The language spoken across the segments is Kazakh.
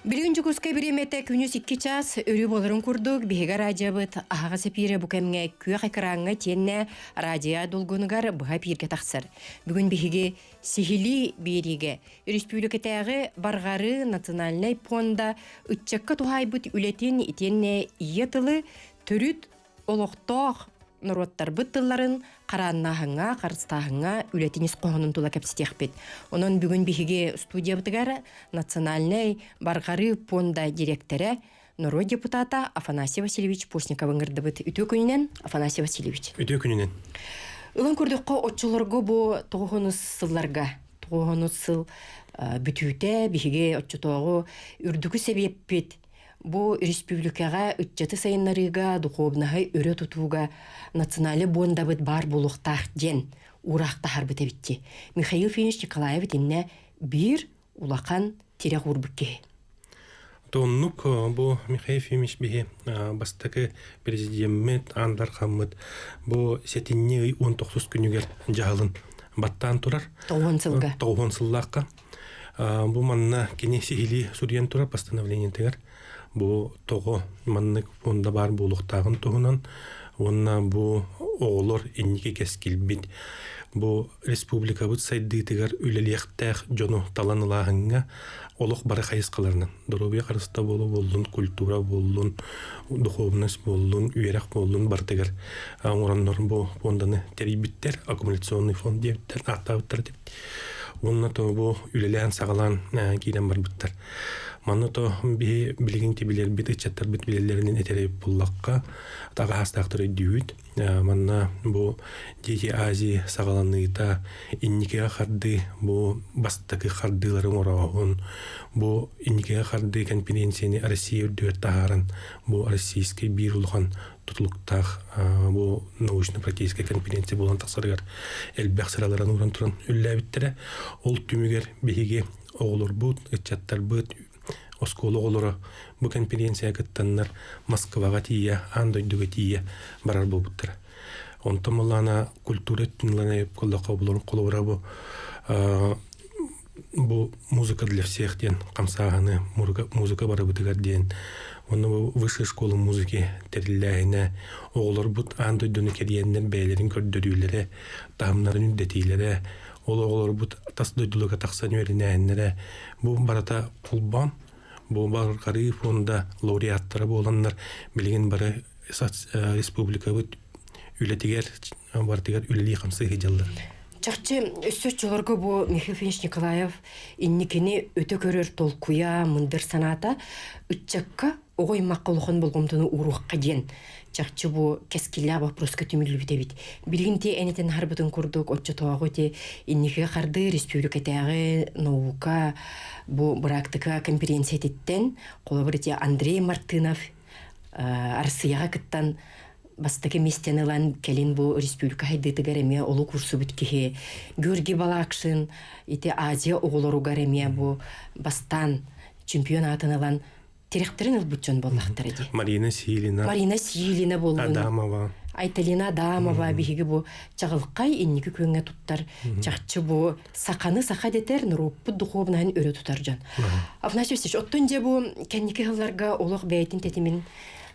Билгин жукускай биремете күнүс 2 час өрү болорун курдук биһига радиобыт ахага сапире бу кемге күө хайкарааңга тиенне радио дулгунугар быха пирге тахсар. Бүгүн биһиги сихили бириге республикатагы баргары национальный фонда ытчакка тухайбыт үлетин итенне иетылы төрүт олохтоох Нороттар быттыларын карааннаахыңа, карыстаахыңа үлетинис коһунун тула кепситехпит. Онон бүгүн биһиги студия бытыгар национальный баргары фонда директоры Норо депутата Афанасий Васильевич Постников ыңырдыбыт. Үтө күнүнен Афанасий Васильевич. Үтө күнүнен. Ылын көрдөккө отчолорго бу 9 сылларга, 9 сыл бүтүүтэ биһиги отчотоого үрдүгү себеппит. Бу республикага үтчаты сайыннарыга духовнаһы өрө тутууга национальный бондабыт бар булуктах ден урактахар битебитти. Михаил Финиш Николаевич инне бир улахан тирек урбукке. Тоннук бу Михаил Финиш бихи бастакы президент Андар Хаммыт бу сетинни 19 күнүгер жаалын баттан турар. 9 сылга. 9 сыллакка. Бу манна кенеси хили сурьян турар постановление тегер. Бу того маннык фонда бар булуктагын тугунан онна бу оголор иннике кескилбит. Бу республика бут сайдытыгар үлелектэх жону таланылагынга олох бары хайыскаларынан. Доробия карыста болун, культура болун, духовность болун, үйерак болун бартыгар. Ораннор бу фонданы терибиттер, аккумуляционный фонд дептер, аттабыттар деп. Онна то бу үлелен сагалан кийден барбыттар. Манна то билигин тибилер бит ичаттар бит билелеринен этереп буллакка тага хастактыры дүйүт. Манна бу Дети Азии сагаланыйта инникеге харды бу бастакы хардыларын орагын бу инникеге харды конференцияны Россия үрдүр тааран бу российский бир улган тутулуктах бу научно-практическая конференция болан таксарыгар элбек сыраларын уран туран үлләбиттере ол түмүгер биһиги оголор бут ичаттар бут осколу олора бу конференция кыттаннар Москвага тия, андойдуга тия барар болбуттар. Онтомолана культура тынлана коллака болор колора бу музыка для всех ден камсаганы музыка бары бутыгар ден. Оны высшая школа музыки терилляйна оголор бут андойдуны кериенден бәйлерин көрдөрүлөрө, тамнарын үддетилери, оголор бут тасдойдулуга таксан өрүнәннәре. Бу барата кулбан бу баргары фонда лауреаттары боланнар билген бары республика бут үлетигер бартыгар үлели камсы хижаллар. Чакчы өссөччөлөргө бу Михаил Финиш Николаев инникени өтө көрөр толкуя мындыр саната үтчакка огой маккылыгын болгомтуну урукка ден. Чакчы бу кескилля вопроска түмүлү битебит. Билгинти энетен харбытын курдук отчотоого те иннике карды республикатагы наука бу практика конференция теттен колобрите Андрей Мартынов Арсияга кыттан бастаки местенелан келин бу республика хайдытыгар эме олу курсу бүткихе Георгий Балакшин ите Азия оголору гареме бу бастан чемпионатынылан теректерин ылбутчон боллактар эди. Марина Силина болун. Адамова. Айталина Адамова биһиги бу чагылкай инники көңгө туттар. Чакчы бу саканы сака детер нуроппу духовнан өрө тутар жан. Афанасий Васильевич, оттон же бу кенники хылларга олох бәйтин тетимин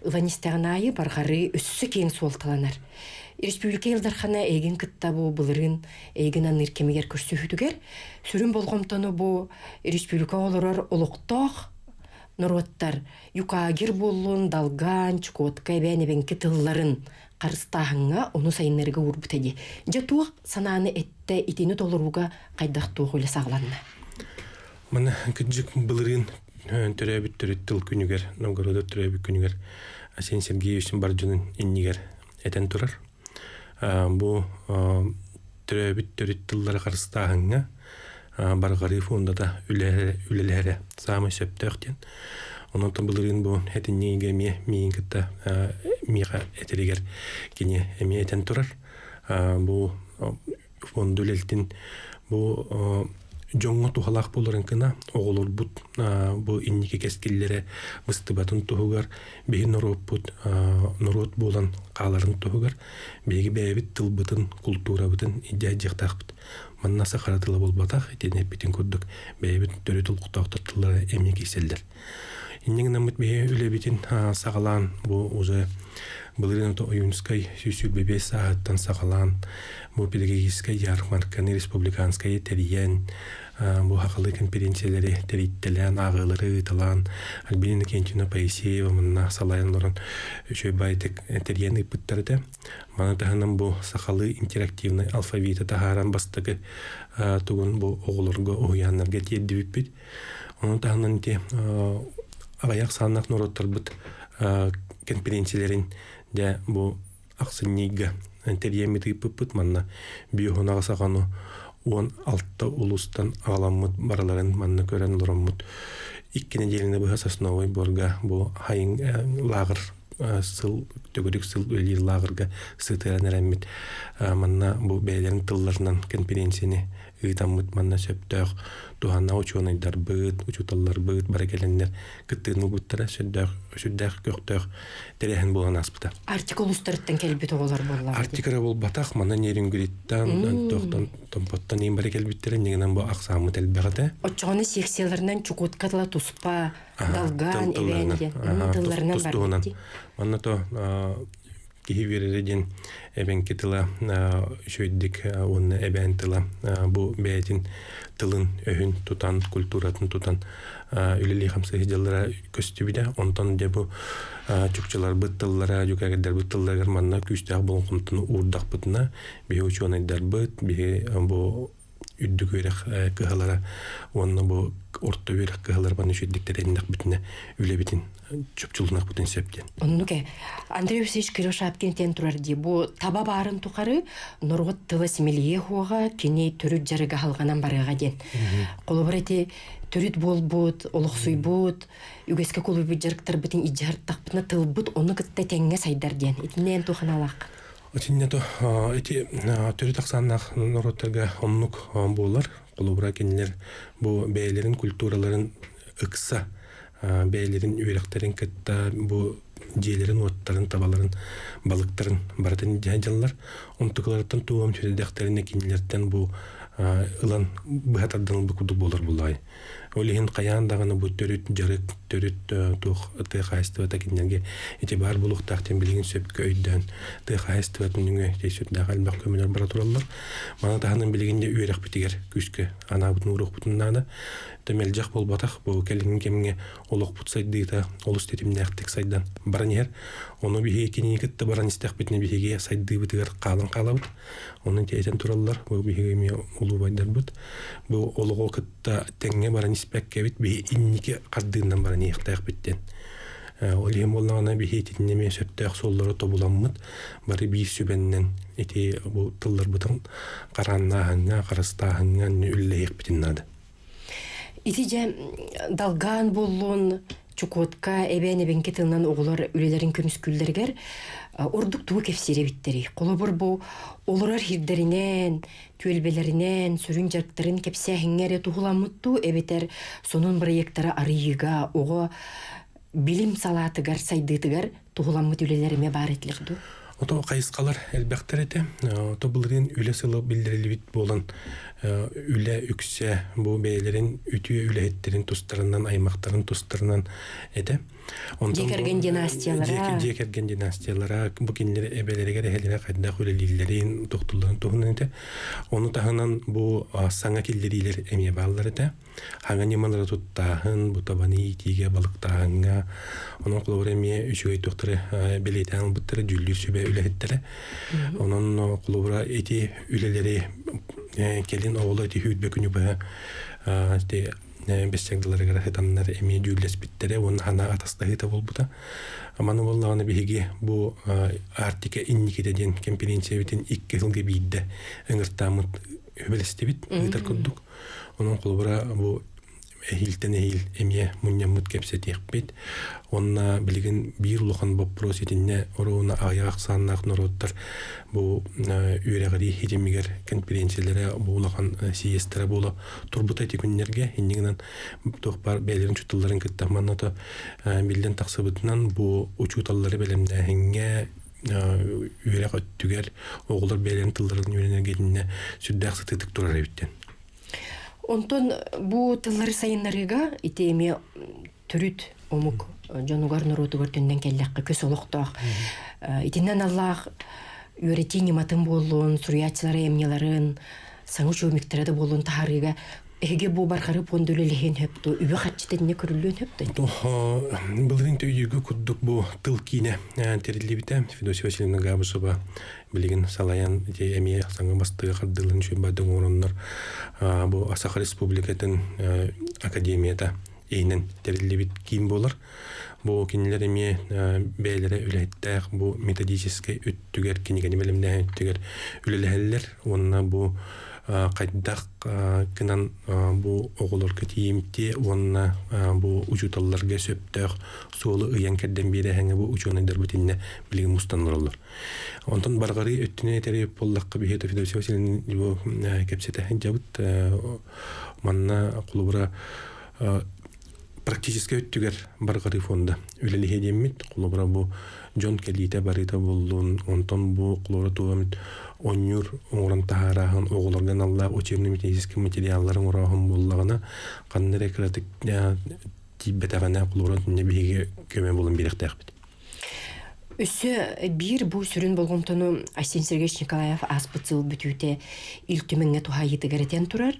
ыланистагынайы баргары өссө кең суолталанар. Республика елдархана эйген кытта бу былырын эйген аныр кемегер көрсөһүтүгер сүрүн болгомтону бу республика олорор олоктоох Нороттар юкагир болун далган чукотка бәнебен кетылларын карыстаһыңа ону сайыннарга урбутади. Жатуак сананы этте итини толуруга кайдактуу ойлы сагланна. Мана кыджык былырын төрөбүт төрөттүл күнүгер Новгородо төрөбүт күнүгер Асен Сергеевич Баржунун иннигер этен турар. Бу төрөбүт төрөттүллар карыстаһыңа баргары фондада үлелере самы сөптөктен. Онон былырын бу этиннеге миин кытта мига этерегер кине эмиетен турар. Бу фонд үлелтин бу жоңго тухалах болорын кына оголор бут бу инники кескиллере быстыбатын тугар беги норот болан каларын тугар беги бебит тылбытын культурабытын идеяжактакпыт маннаса каратылы болбатак этене битин көрдүк бебит төрү тулуктактырлар эмне киселдер иннең намыт бе үлебитин сагалан бу уже былырын то июньской сүйсүлбебе сааттан сагалан бу педагогическая ярмарка республиканская терьен бу хакылы конференциялары териттелен агылары талан Альбина Кентина Паисеева манна салайын лоран өчөй байтык терьен ыпыттарды мана таханан бу сакалы интерактивный алфавиты тахаран бастыгы тугун бу оголорго уяннарга тиеддибиппит онун таханан те агаяк саннак нороттарбыт конференцияларын де бу аксыннига терьемити ыппыт манна биохонага сагану он алты улустан аламмыт бараларын манна көрен лороммут икки неделине быха сосновой борга бу хайын лагыр сыл төгөрүк сыл өлий лагырга сытыранереммит манна бу бээлерин тылларынан конференцияны ыйтаммыт манна сөптөк туханна ученыйдар быт учуталлар быт бара келеннер кыттыны буттара сүддөх көктөк терехин болгон аспыта артикул устарыттан келбит оголор болла артикара бол батак мана нерингүриттан токтон томпоттан ин бара келбиттерин негенен бу аксамы телбегате очоны секцияларынан чукуткатла туспа далган эвенде тылларынан бар манна то кихиверериден эбен кетила шөйдик он эбен тыла бу бетин тылын өһүн тутан культуратын тутан үлели хамсы жыллара көстүбүдө онтон де бу чукчалар быттыллара жукагдар быттыллар манна күстак болгонтун урдак бытына бе учонайдар быт бе бу үддүгөрөк кыгалара онна бу орто берек кыгалар баны шөйдиктериндик бүтүнө үлебитин чөпчүлүнак бүтүн септен оннуке Андрей Алексеевич Кирошапкин тен турарди бу таба барын тукары норгот тыла семелие хуга кини төрүт жарыга халганан барыга ден колобрети төрүт болбут олоксуйбут үгеске колубут жарыктар бүтүн ижарттакпытына тылбут оны кытта теңге сайдар ден итинен туханалак отиннето эти төрүт аксаннак нороттарга оннук болар колобра кенилер бу бээлерин культураларын ыкса бээлерин үйрөктерин кытта бу жээлерин оттарын табаларын балыктарын бардын жаалар онтуклардан туум чөйдектерине кинилерден бу ылан быхатардан букуду болар булай олихин каян даганы бу төрүт жарык төрүт тух тыхайства такиннерге эти бар булуктактен билген сөпкө өйдөн тыхайства түнүнгө тесүт дагалбак көмөлөр бара тураллар мана таханын билгенде үйрөк битигер күскө ана бутун урук бутуннаны темелжак болбатак бу келин кемге олок бутсайдыта олус тетимнектик сайдан баранер ону бихи киникетте баран истек битне бихиге сайды битигер калын калабыт онун тетен тураллар бу бихиге ми улубайдар бут бу олого кытта теңге баран испекке бит би инники кардыгынан баран ихтак биттен олим боллагана бихи тетинеме сөптөк соллору тобуламмыт бары би сүбеннен эти бу тыллар бутун караннаханга карастаханга үллейик битиннады итиже далган боллун чукотка эбен кетилнан оголор үлелерин көмүскүлдергер ордук туу кепсире биттери колобур бу олорор хирдеринен түөлбелеринен сүрүн жарктарын кепсехиңере тухуламытту эбетер сонун проекттары арыйга ого билим салаатыгар сайдыытыгар тухуламыт үлелериме бар этлерду ото кайыскалар элбектер эте ото булрин үле сылы билдирилбит болан үле үксе бу бээлерин үтүө үлехеттерин тустарынан аймактарын тустарынан эте жекерген династиялара бу кинилер эбелерге эхелере кайда хүлелилерин токтуларын тухунан эте ону таханан бу саңа киллерилер эме баалар эте ханганималары туттахын бутабаны тиге балыктаганга онун кулубуреме үчүгөй тохтары белетен буттары жүллүр сүбө үлехеттере онун кулубура эти үлелери келин оолу эти хүйтбө күнү ба те бессегдаларга хатаннар эми жүллес биттере он хана атастагыта болбута аманы боллаганы биги бу артика инниките ден конференция битин 2 жылга бийде ыңыртамыт өбелестебит ытар курдук онун кулбура бу эхилтен эхил эмие мунняммыт кепсетиэхпит онна билигин бир улахан вопрос итинне оруна аяак саннаак нороттар бу үйрегери хидимигер конференциялары бу улахан сиестере боло турбута эти күннерге иннигинен тохпар белерин чутулларын кыттаманната билден таксыбытынан бу учуталлары белемдехинге үйрек өттүгер оголор белерин тылларын үйренергетине сүддак сытытык турар эбиттен. Онтон бу тыллары сайыннарыга итеме түрүт омук жонугар нурутугар түнден келлекке көс олоктоох. Итинен Аллах үйретини матын болуун, суриятчылары эмнеларын, саңу чөмүктөрөдө болуун таарыга эге бу баркары пондөлөлехен хөптү, үбө хатчытыне көрүлүн хөптү. Былырын төйүгө курдук бу тыл кийне терилибите Федосия Васильевна Габусова билигин салаян эмие саңа бастыга кардылын шөбадың ороннор бу Асаха Республикатын академията эйнен терилибит кийин болар. Бу кинилер эмие бээлере үлеттәк бу методический өттүгер кинигени белемдә өттүгер үлеләһәлләр онна бу кайдак кынан бу оголор кетиимти онна бу учуталларга сөптөк суолу ыян керден бире хәңе бу учуны дербитинне билген мустанларлар. Онтон баргары өттүнө тереп боллакка бихете Федосия Васильевна бу кепсете жабыт манна кулубра практически өттүгер баргары фонда үлелихе демит кулубра бу жон келите барыта болдун онтон бу кулубра туамит онюр оңран тахарахан оголорган Аллах учебный методический материалларын урахын боллагына каннере кратик тибетагана кулубра не биге көмө болун беректекбит. Өссө бир бу сүрүн болгонтону Арсений Сергеевич Николаев аспыцыл бүтүүтэ илтүмеңе тухайытыгаретен турар.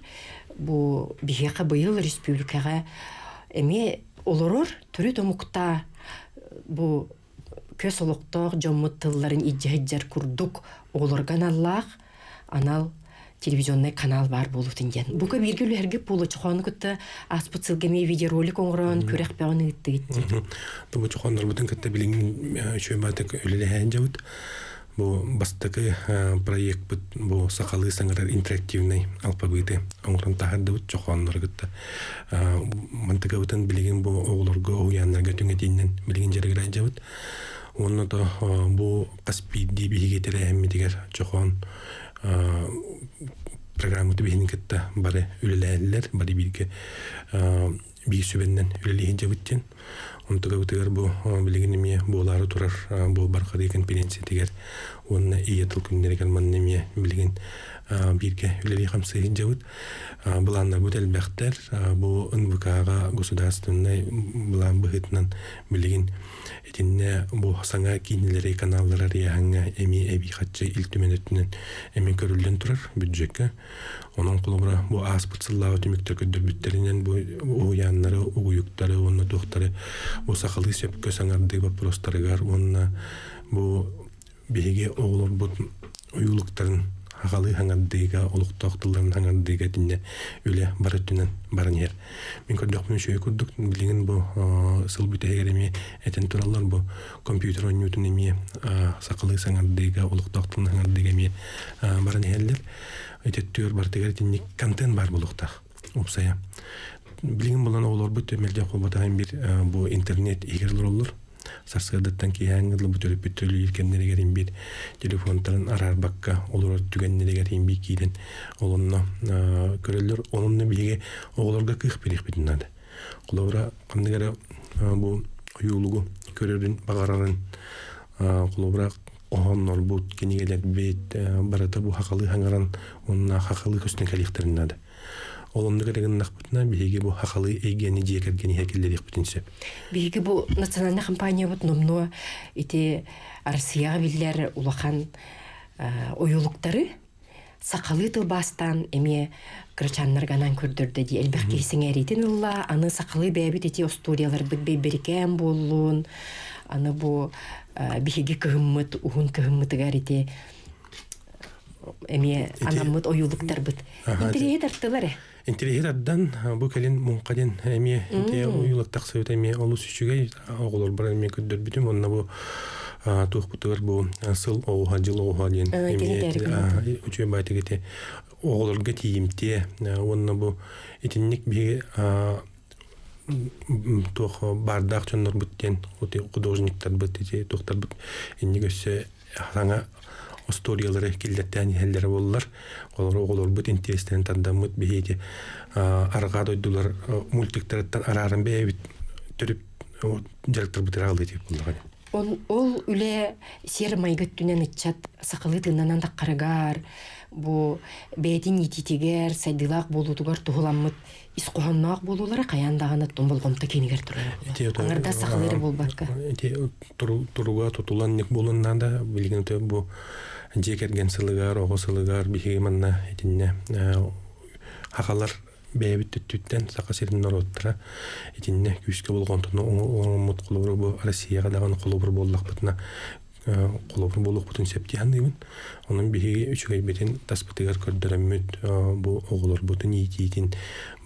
Бу бихека быйыл республикага эми олорор түрү томукта бу көс олоктоох жоммут тылларын иджаджар курдук олорган Аллах анал телевизионный канал бар болутун ден. Бука биргелерге болу чохону кытта аспыцылгеме видеоролик оңрон көрөк бяганы ытты. Бу чохондар бутун кытта билин чөбатык үлелеһен жабыт. Бу бастыкы проект бу сакалы саңарар интерактивный алфавиты оңрон тахарды бут чохондар кытта. Мантыга бутун билген бу оголорго уяннарга түңетинен билген жерге жабыт. Онно да бу каспиди бигетере эммитигер чохон программаты бихин кытта бары үлеләлләр бары бирге бисүбеннен үлелеһин жабыттен онтога үтегер бу билигинеме булары турар бу баркады конференция тигер онна иятыл күннәре келманнеме билген бирге үлелеһи хамсыйын жабыт буланнар бу телбәхтер бу НВКга государственный булан быхытнан билген этинне бу саңа кинилери каналлары яңа эми эби хатчы илтүменетинен эми көрүлдөн турар бюджетке онун кулубра бу аспыцыллаа төмүктөр көдөрбүттеринен бу уяннары угуюктары онна доктары бу сакалы сөпкө саңарды вопростарыгар онна бу биге оголор бу уюлуктарын хагалы хаңардыга олуктоктуларын хаңардыга тинне үле барытынан барынер. Мен көрдөкмүн шөй көрдүк билген бу сыл бүтегереми этен тураллар бу компьютер ойнутун эми сакалы саңардыга олуктоктуларын хаңардыга эми барынерлер. Этеттөр бартыгар тинне контент бар болукта. Опсая. Билген булан олор бут мелде кобатаган бир бу интернет игерлер олор. Сарсыгадаттан кияңгыдлы бүтөлүп бүтөлү илкеннерегерин бир телефонтарын арар бакка олор түгеннерегерин бир кийден олонно көрөлөр онунну биге оголорго кых берек битинады. Кулобра кандыгара бу уюлугу көрөрүн багарарын кулобра ооннор бут кенигелер бет барата бу хакалы хаңаран онна хакалы көстөн калихтеринады. Олонны кереген нахбытна биге бу хакалы эгени жекергени хекелдерик бүтүнсө. Биге бу национальный компания бут номно ити Россия биллер улахан оюлуктары сакалы тылбастан эме крачаннарганан көрдөрдө ди элбек кесиңеритин улла аны сакалы бебит ити студиялар бит беберкен болун аны бу биге кыгыммыт ухун кыгыммытыгар ити эме анаммыт оюлуктар бит интерьер тарттылар. Интерьердан бу келин мункаден эме те уюлук таксыбыт эме олус үчүгө оголор бар эме көдөр бүтүм онна бу тухпутугар бу сыл оуха жыл оуха ден эме үчү байтыгыте оголорго тийимте онна бу итинник биге тох бардак чоннор буттен художниктар бутти тохтар бут инни көсө хана историялары киллеттен хеллер боллар. Олар бут интерестен тандамыт бейди арга дойдулар мультиктардан арарын бейбит төрүп жарыктар бутыралы деп булган. Ол үле сер майгыттүнен ичат сакылы тыннан да карагар бу бетин ититигер сайдылак болутугар тугуламмыт искоханнак болулары каяндаганы томболгомта кенигер турар. Аңарда сакылыры болбакка. Туруга тутуланник болуннанда билгенде бу жекерген сылыгар, огосылыгар бихиманна этинне хакалар бэбит түттен сака сирин народтара этинне күскө болгонтуну оңмут кулубур бу Россияга даган кулубур боллакпытына кулубур боллукпутун септиандыбын. Онун биги үчүгөй бетин таспытыгар көрдөрөммүт бу оголор бутун ититин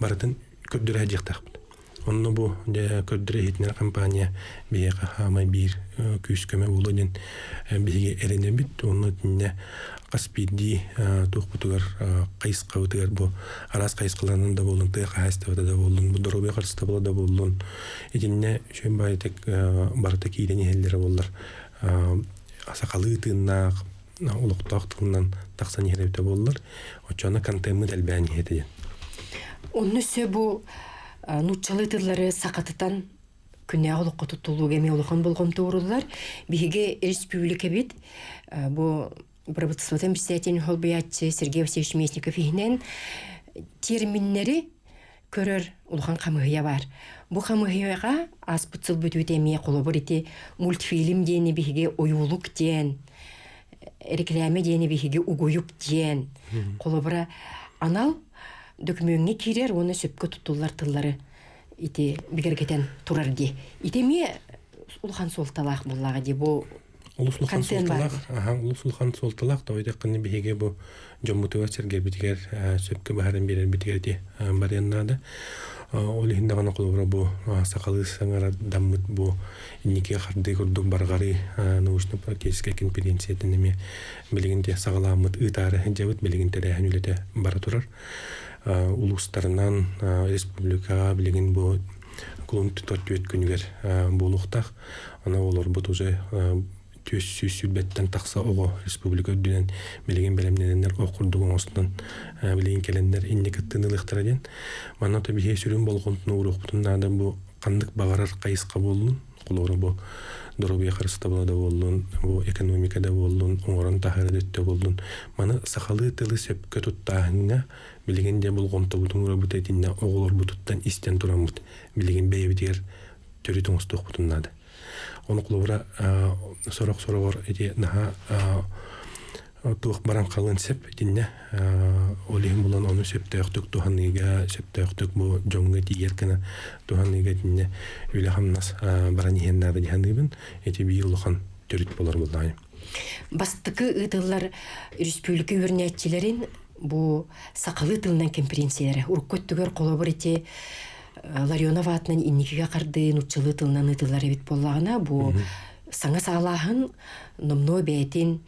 бардын көрдөрө жактакпыт. Онну бу көрдөрө хитнер компания бияга хамай бир күскөмө болуден биги эренебит. Онну тинне Каспиди тухпутугар кайыскабытыгар бу арас кайыскаларынан да болдун, тыгастабыда да болдун, бу доробе карыстабыда да болдун. Этинне шөм байтек барта кийдени хеллери боллар. Асакалы тыыннаак, улуктаак тыыннан таксан херебте боллар. Очона кантемы делбәни хетеден. Онну сө бу нучалы тыллары сакатытан күнне олукка тутулуу эме улухан болгон туурулар. Биге республика бит бу Обработствотен председатель Холбиятчы Сергей Васильевич Местников ихнен терминнери көрөр улухан камыгыя бар. Бу камыгыяга аспытсыл бүтүтемие колобор ити мультфильм дени биге оюлук ден, рекламе дени биге угуюк ден. Колобора анал документке кирер, оны сөпкө тутулар тыллары ити бигергетен турар ди. Итемие улухан солталак буллага ди бу Улусулхан солталак тойдакканы биге бу жоммутуга Сергей битигер сөпкө баарын берер битигер ди барыяннада. Ол индагана колобура бу сакалы саңара даммыт бу иннике харды курдук баргары научно-практическая конференциятын эме билигинде сагаламыт ытары жабыт билигинде рәһүлете бара турар. Улустарынан республикага билигин бу клон тутат күнүгер болуктак. Ана олар бут уже төс-сүбеттен такса ого республика өдүнен билеген белемненер окурдугун остон билеген келеннер инникеттинилыктыраден мана то бие сүрүн болгонтун уруктунда да бу кандык багарар кайыска болдун кулору бу доробия карыста болду болдун бу экономикада болдун оңорон тахырыдытта болдун мана сахалы тылы сөпкө туттааңга билегенде болгонто бутун урабутетинне оголор бутуттан истен турамыт билеген бейбитер төрүтүн остокутунда onu kulubura sorok edi naha tuğ baran kalın sep dinne olihim bulan onu septe yoktuk tuhanniga septe yoktuk bu jonga digerkana tuhanniga dinne öyle hamnas baran yiyenlerde dihandibin eti bir yıllıkan törüt bolar buldayım. Bastıkı ıdıllar Республика örnekçilerin bu sakalı tılından konferensiyaları urkottugar kolobur eti Ларионова атынан инникиге карды нуччылы тылынан ытылары бит боллагына бу саңа саалаахын номно бетин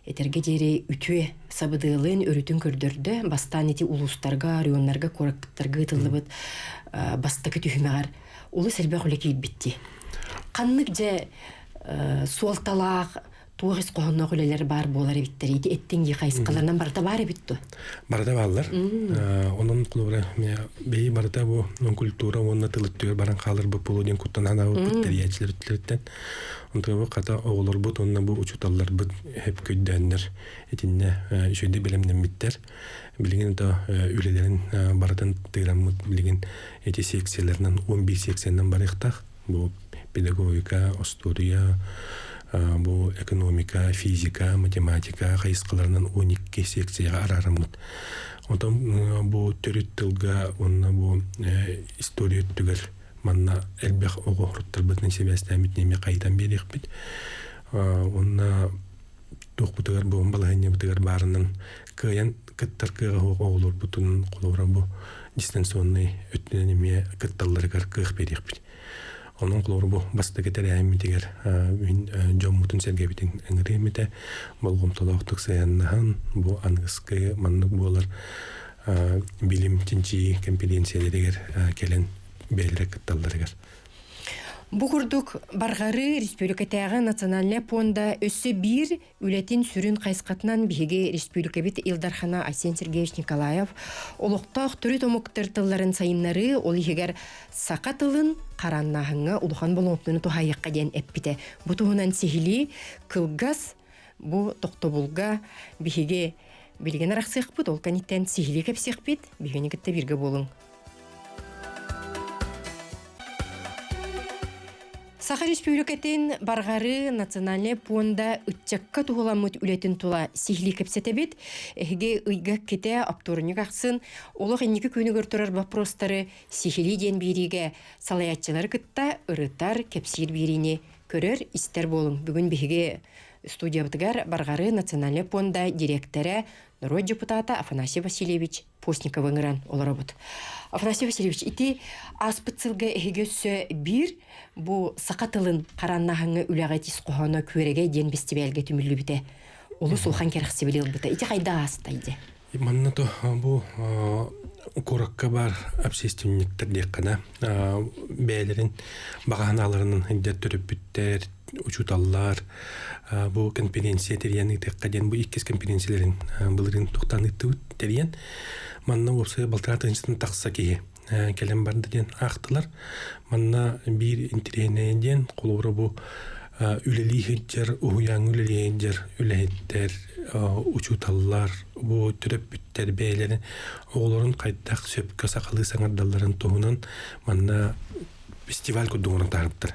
этерге жери үтүе сабыдылын өрүтүн көрдөрдө бастан эти улустарга районнарга корактарга ытылыбыт бастакы түхүмөгөр улу селбе холеки битти каннык же суалталаак тугыз коонно көлелер бар болар биттер ити эттинги кайскаларынан барда бар битту барда баллар онун кулура бей барда бу культура онна тылыттыр баран калыр бу полуден куттанана биттер ячлерттен онтабы ката оголор бут онна бу учуталлар бут хеп көйдөннөр этинне шөйдө билемден биттер билген да үлелерин бардан тырамыт билген эти секцияларынан 11 секциянан барыктак бу педагогика история bu ekonomika, fizika, matematika kayıskalarından 12 seksiyaya ararımız. Ondan bu törüt tılga, onunla bu istoriya tüger, manna elbek oğu hurtlar bitnen sebesten bitnemi kaydan berek bit. Onunla toqbutugar bu balahanya butugar barından kayan kıttar kığa oğulur butun kolora bu distansiyonlu ötünenemi kıttalları kığa berek bit. Onun kolor bu bastığı tereyimi diğer Jommutun Sergey'in engrimite bolgomtolaqtık sayannahan bu angıskı manlık bolar bilim tinci konferensiyalar diğer gelen бәйлерек кытталларыгар. Бу курдук баргары республикатагы национальный фонда өссө бир үлетин сүрүн кайскатынан биге республикабит Илдархана Айсен Сергеевич Николаев олуктак түрү томуктар тылларын сайыннары ол егер сака тылын караннахыңа улухан болоңтуну тухайыкка ден эппите. Бу туһунан сихили кылгас бу токтобулга биге билген араксык ол каниттен сихили кепсекпит бигени китте бирге болуң. Саха республикатын баргары национальный фонда үтчакка тугуламыт үлетин тула сихли кепсетебит. Эге ыйга кете аптурник аксын олох энники күнүгөр турар вопростары сихли ден бириге салаятчылар кытта ырытар кепсир бирини көрөр истер болун. Бүгүн биге студиябытыгар баргары национальный фонда директоры народ депутата Афанасий Васильевич Постников ыңыран оларабыт. Афанасий Васильевич, ити аспыцылга эгөссө бир бу сакатылын караннахыңы үлагатис кохона күреге ден фестивальге түмүллү бите. Олу сулхан керхси билел бите. Ити кайда астайды? Манна то бу коракка бар общественниктер деккана бәйлерин баганаларынын индет төрөпүттер учуталлар бу конференция терияны теккаден бу иккес конференцияларын былырын токтаныттыбыт териян манна опсы балтыратынчтын такса кие келем барды ден актылар манна бир интеренеден колобро бу үлелихиджер уяң үлелихиджер үлехиттер учуталлар бу төрөпүттер бәйлерин оголорун кайдак сөпкө сакалы саңардалларын туһунан манна фестиваль кудугунан тарыптыр.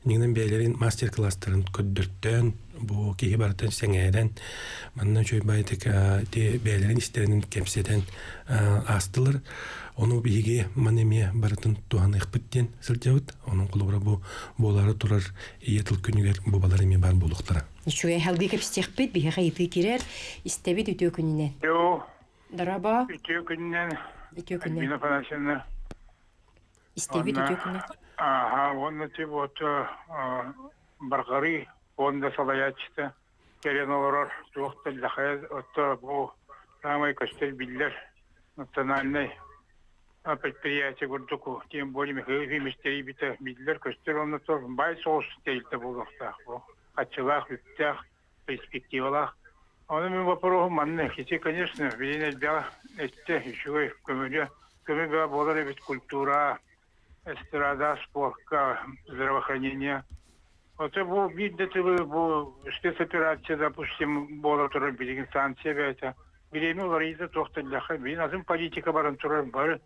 Нигнен бәйлерин мастер-класстарын көддөрттөн бу кихи бартан сеңерен манна чөй байтык те бәйлерин истеринин кемседен астылар. Onu bihi manemi baratın tuhanı ıkbıtten sılcavıt. Onun kulubra bu boğları turar iyatıl günüger bu baları mi bar buluqlara. Şöyle halgı kapstekbet bihi qayıtı kirer istebet ütü gününe. Yo. Daraba. Ütü gününe. Ütü gününe. Bina fanasını. İstebet ütü gününe. Aha, onu tip otu bargari onda salayatçıda. Gelen olur. Tuğukta lahayaz otu bu ramay köstel biller. Национальный предприятие Гурдуку, тем более Михаил Мистерий бита Мидлер, Костерон, бай соус стейльта было так, о челах, лютях, перспективах. Он мне вопрос манны, хотя, конечно, видно, да, это еще и в комедии, комедия была ведь культура, эстрада, спорт, здравоохранение. Вот это был вид, это был спецоперация, допустим, была тоже билигенстанция, это. Время ларида тохта ляха, бин азым политика баран турар бар,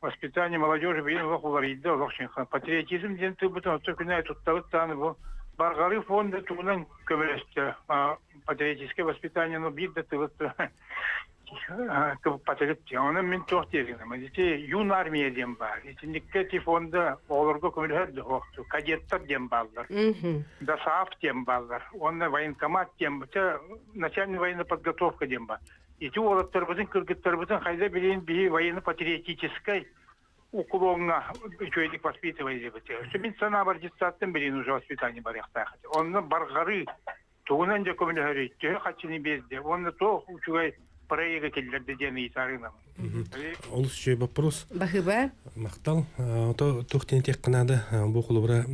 воспитание молодежи бин лох ларида лохшинхан. Патриотизм ден тыбытан отсокунай туттавыт таны бу. Баргары фонда тугунан көмелесте. Патриотическое воспитание, но бидда тыбытты. Патриотия, оны мен тохтезгенем. Эти юн армия дем бар. Эти никети фонда олорго көмелесте хохту. Кадеттер дем балдар. ДОСААФ дем балдар. Он военкомат дем, начальная военная подготовка дем бар. Эти олаттарбызын, кыргыттарбызын хайда билейин бии военно-патриотической уклонна чөйдик воспитывает. Что мен сана бар дистаттын билейин уже воспитание бар яқтақы. Онны баргары туғынан да көмілі әрейт, жөй қатшыны безде. Онны тоқ учугай проега келдерді дені исарына. Ол үшчөй вопрос. Бахыба? Мақтал. Тоқтен тек қынады бұл құлыбыра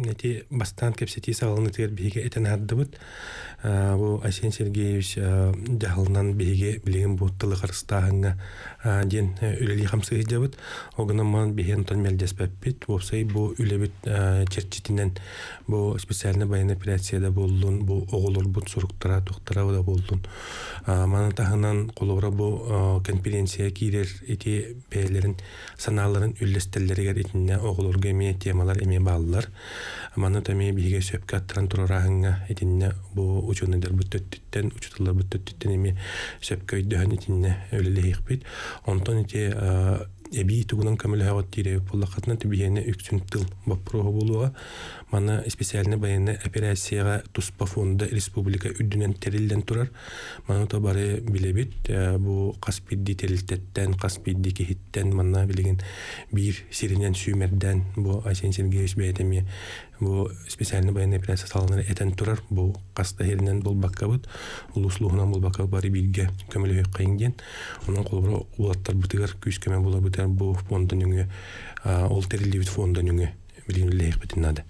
бастан кепсети сағылыны тегер бейге әтен арды бұд. Бұл Айсен Сергеевич жағылынан бейге білеген бұттылы қарыстағыңа ден үлелі қамсы еді бұд. Оғынан маған бейген тон мәлдес бәппет. Бопсай бұл үлебіт черчетінен бұл специальный баян операцияда болдың. Бұл оғылыр бұд сұрықтыра, тоқтыра да болдың. Маған тағынан құлыбыра бұл конференция кейдер эти бәйлерин саналарын үллестеллеригер итинне оголорга эме темалар эме баалар. Маны тами биге сөпкө аттыран турарагыңа итинне бу учундар бүттөттүттен, учутулар бүттөттүттен эме сөпкө өйдөһөн итинне өлелейикпит. Онтон ити эби тугунан камылхават тире буллакатна тибиене үксүн тыл бапрого болуга мана специальный военная операцияга туспа фонда республика үдүнен терилден турар. Мана то бары билебит бу каспидди терилтеттен, каспидди кихиттен мана билеген бир сиринен сүймерден бу Айсен Сергеевич бәйтеме бу специальный военная операция салыныр этен турар. Бу каста херинен булбаккабыт, улуслугунан булбаккабыт бары билге көмөлөй кайынден. Онун колбура улаттар бытыгар күз көмө була тер бу фондан үңе ол терилибит фондан үңе билин лех битинады.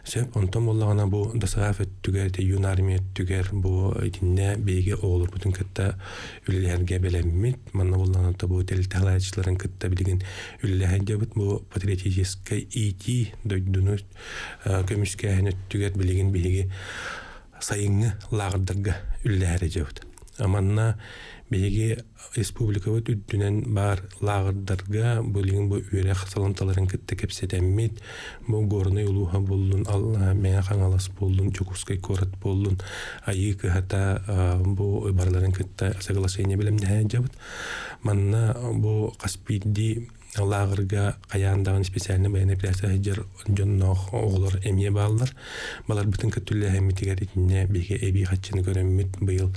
Сөп онтон боллагана бу дасаф түгер те юн армия түгер бу итинне беге оолор бутун кытта үллерге белеммит манна боллагана та бу телталачларын кытта билген үллерге бут бу патриотический ити дойдуну көмүскәне түгер билген беге сайыңы лагырдырга үлләре жабыт. Аманна беге республика бут үддүнен бар лагырдырга билген бу үрәк саланталарын кытта кепсетеммит бу горный улуха болдун алла меңа хаңалас болдун Чукускай корат болдун айы кыхата бу барларын кытта соглашение белем дә жабыт. Манна бу Каспийди лагырга каяндагы специальный баян операция жер жоннох оглор эмие баллар балар бүтүн көтүлле хэмитигер итинне беге эби хатчыны көрөммит быйыл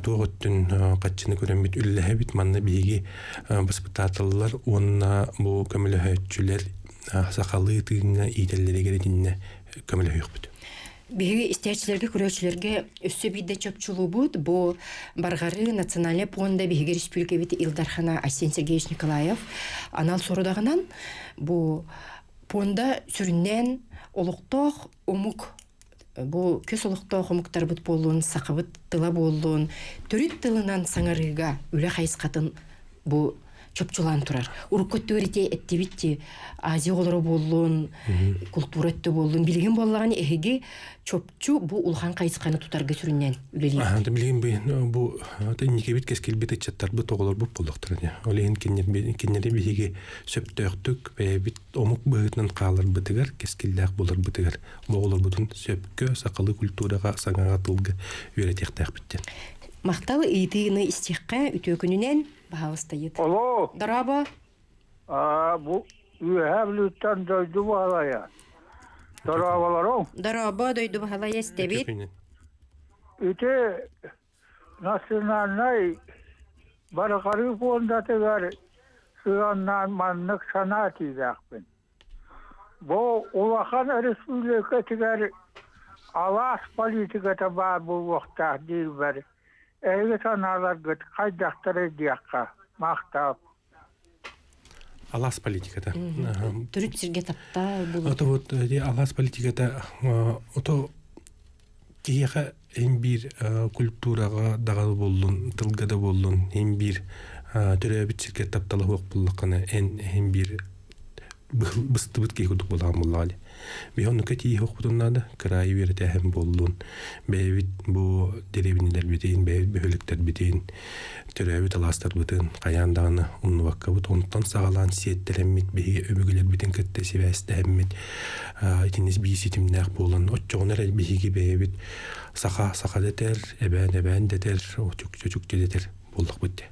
туготтун катчыны көрөммит үллэхебит манна биги воспитательлар онна бу көмөлөһөчүлөр сакалы тыгына ителлери керетинне көмөлөһөкбүт. Биги истечилерге көрөчүлөргө өссө бидде чөпчүлүбүт бу баргары национальный фонда биги республика бит Илдархана Арсений Сергеевич Николаев анал сорудагынан бу фонда сүрүннен олуктох умук бу көс олуктох умуктар бут болуун сакыбыт тыла болуун төрүт тылынан саңарыга үлө хайскатын бу чөпчулан турар. Уруккөттөрите эттибитти Азия олору болуун, культура этте болуун билген боллаган эһиги чөпчү бу улхан кайсканы тутарга сүрүннен үлели. Анда билген бу тенникебит кескилбит ичаттар бу тоголор бу болдуктар. Олен киннери биги сөптөктүк бит омук быгытнан калыр бытыгар кескиллак болор бытыгар. Боголор бутун сөпкө сакалы культурага саңага тылга үйрөтектак биттен. Макталы ыйтыны истекка үтөкүнүнен баһалыстайыт. Алло. Дараба. Бу үһәблүттән дойду балая. Дарабаларым. Дараба дойду баһалая стебит. Үте национальный баргары фонда тегәр сыганнан маннык санат идәкпен. Бу улахан республика тегәр алас политиката бар бу вакытта дилбер. Эге саналар гыт кайдактары диякка мактап. Алас политиката. Түрүт сирге тапта булу. Ото вот алас политиката ото кияха эң бир культурага дагал болдун, тылга да болдун, эң бир төрөбүт сирге тапталы хок буллаканы эң бир быстыбыт кейгудук болган буллали. Бихонну кати хокутуннада край верте hem болдун. Бевит бу деревнелер битин, бөлүктөр битин, төрөбүт аластар битин, каяндаганы уннубакка бут онтан сагалан сиеттереммит беги өбөгөлөр битин кетте себестеммит. Итинис биситимнак болгон отчогонер беги бевит саха детер, эбен детер, чук детер болдук битти.